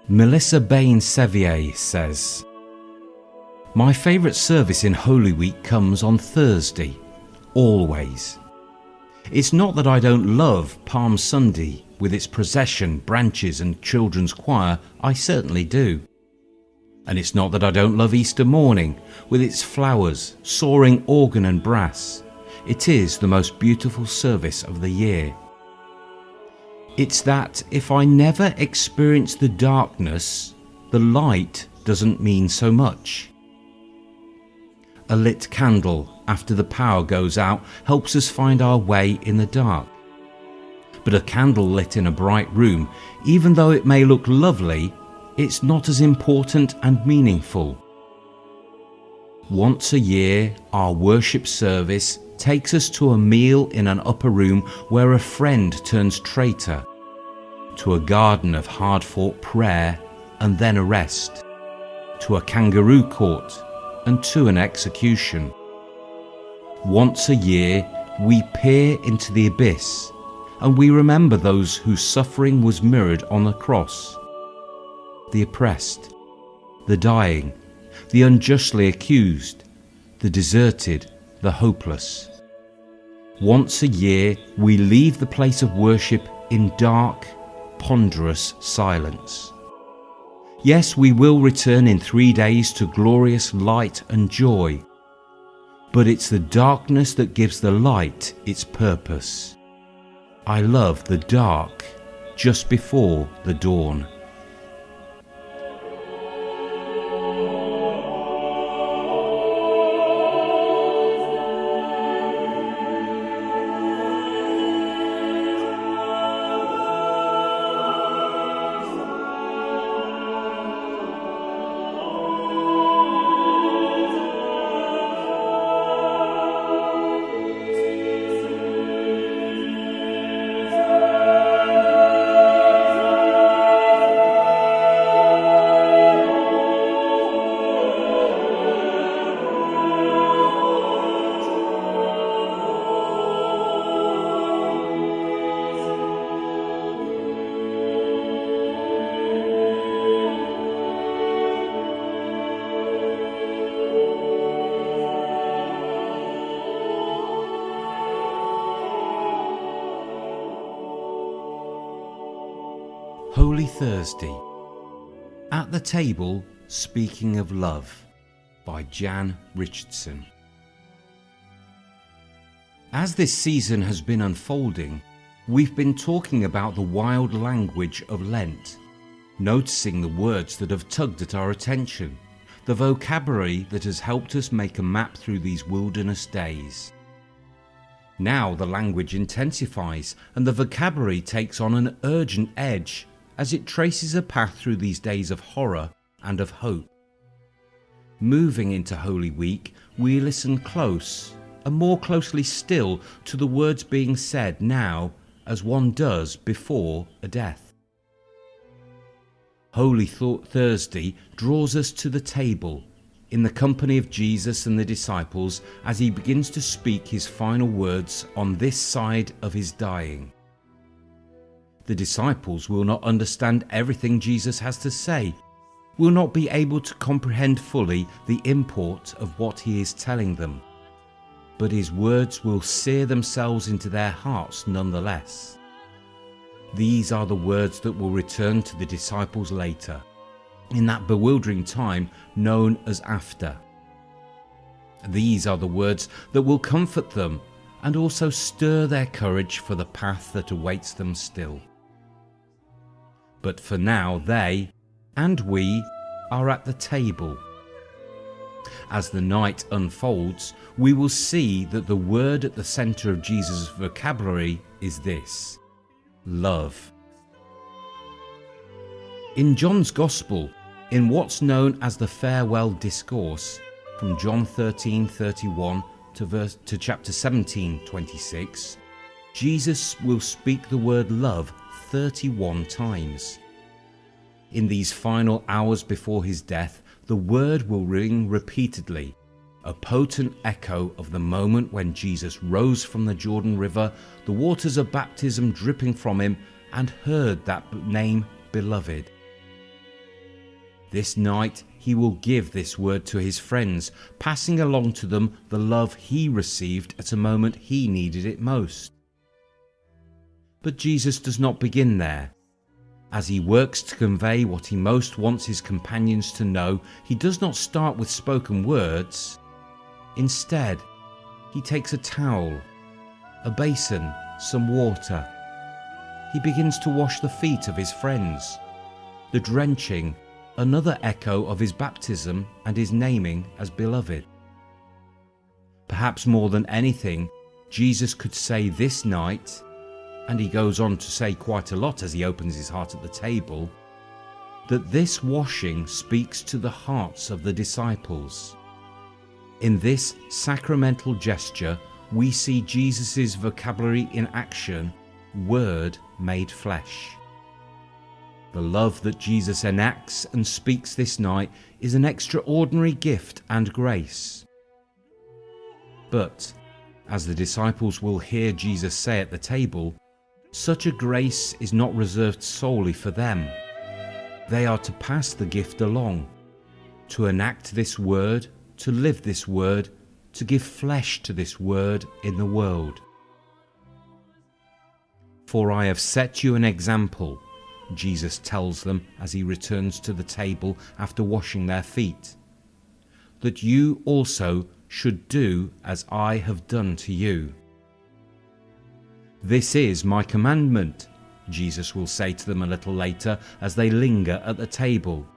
Bane Sevier says, "My favourite service in Holy Week comes on Thursday, always. It's not that I don't love Palm Sunday with its procession, branches and children's choir, I certainly do. And it's not that I don't love Easter morning with its flowers, soaring organ and brass. It is the most beautiful service of the year. It's that if I never experience the darkness, the light doesn't mean so much. A lit candle after the power goes out helps us find our way in the dark. But a candle lit in a bright room, even though it may look lovely, it's not as important and meaningful. Once a year, our worship service takes us to a meal in an upper room where a friend turns traitor, to a garden of hard-fought prayer and then arrest, to a kangaroo court and to an execution. Once a year, we peer into the abyss and we remember those whose suffering was mirrored on the cross. The oppressed, the dying, the unjustly accused, the deserted, the hopeless. Once a year, we leave the place of worship in dark, ponderous silence. Yes, we will return in 3 days to glorious light and joy, but it's the darkness that gives the light its purpose. I love the dark just before the dawn." Holy Thursday. At the Table, Speaking of Love, by Jan Richardson. As this season has been unfolding, we've been talking about the wild language of Lent, noticing the words that have tugged at our attention, the vocabulary that has helped us make a map through these wilderness days. Now the language intensifies and the vocabulary takes on an urgent edge as it traces a path through these days of horror and of hope. Moving into Holy Week, we listen close and more closely still to the words being said now as one does before a death. Holy Thursday draws us to the table in the company of Jesus and the disciples as he begins to speak his final words on this side of his dying. The disciples will not understand everything Jesus has to say, will not be able to comprehend fully the import of what he is telling them, but his words will sear themselves into their hearts nonetheless. These are the words that will return to the disciples later, in that bewildering time known as after. These are the words that will comfort them and also stir their courage for the path that awaits them still. But for now they, and we, are at the table. As the night unfolds, we will see that the word at the centre of Jesus' vocabulary is this: love. In John's Gospel, in what's known as the Farewell Discourse, from John 13:31 to chapter 17:26, Jesus will speak the word love 31 times. In these final hours before his death, the word will ring repeatedly, a potent echo of the moment when Jesus rose from the Jordan River, the waters of baptism dripping from him, and heard that name, beloved. This night he will give this word to his friends, passing along to them the love he received at a moment he needed it most. But Jesus does not begin there. As he works to convey what he most wants his companions to know, he does not start with spoken words. Instead, he takes a towel, a basin, some water. He begins to wash the feet of his friends. The drenching, another echo of his baptism and his naming as beloved. Perhaps more than anything, Jesus could say this night, and he goes on to say quite a lot as he opens his heart at the table, that this washing speaks to the hearts of the disciples. In this sacramental gesture, we see Jesus' vocabulary in action, Word made flesh. The love that Jesus enacts and speaks this night is an extraordinary gift and grace. But, as the disciples will hear Jesus say at the table, such a grace is not reserved solely for them. They are to pass the gift along, to enact this word, to live this word, to give flesh to this word in the world. For I have set you an example, Jesus tells them as he returns to the table after washing their feet, that you also should do as I have done to you. This is my commandment, Jesus will say to them a little later as they linger at the table,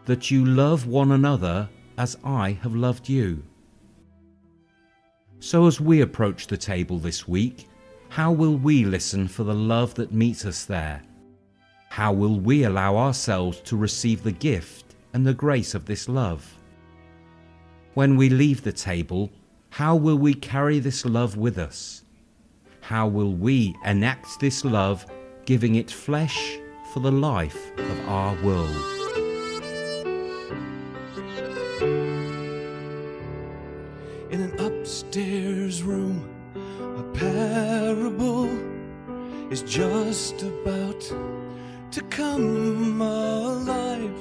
that you love one another as I have loved you. So as we approach the table this week, how will we listen for the love that meets us there? How will we allow ourselves to receive the gift and the grace of this love? When we leave the table, how will we carry this love with us? How will we enact this love, giving it flesh for the life of our world? In an upstairs room, a parable is just about to come alive.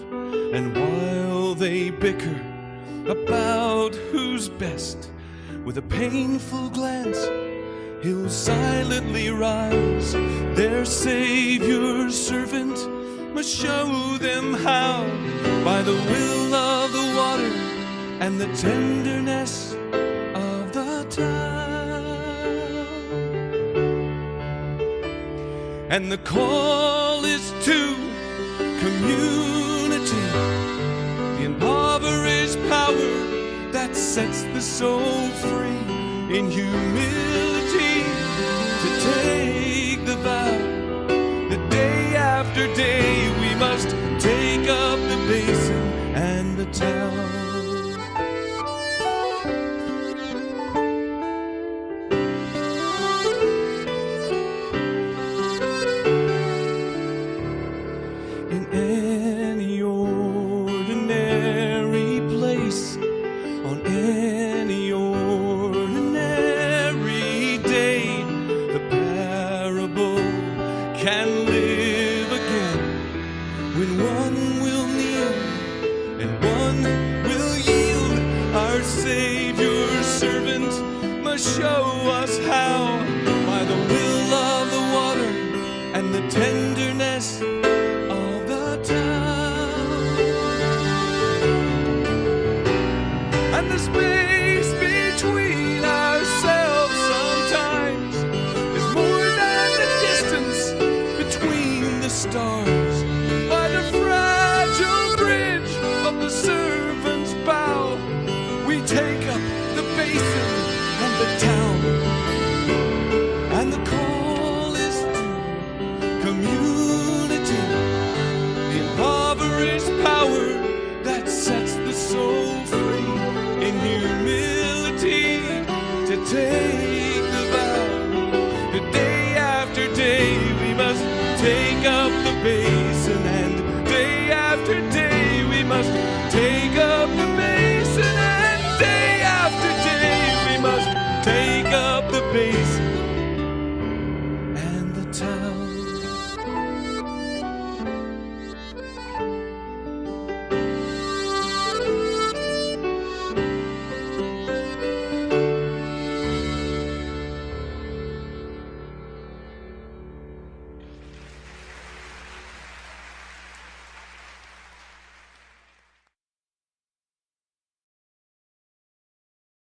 And while they bicker about who's best, with a painful glance, he'll silently rise. Their Savior's servant must show them how, by the will of the water and the tenderness of the town. And the call is to community, the impoverished power that sets the soul free in humility, to take the vow that day after day we must take up the basin and the town. In any ordinary place, on any ordinary day, the parable can live again, when one will kneel and one will yield. Our Savior's servant must show us how, by the will of the water and the tenderness of the town. And the space between ourselves sometimes is more than the distance between the stars.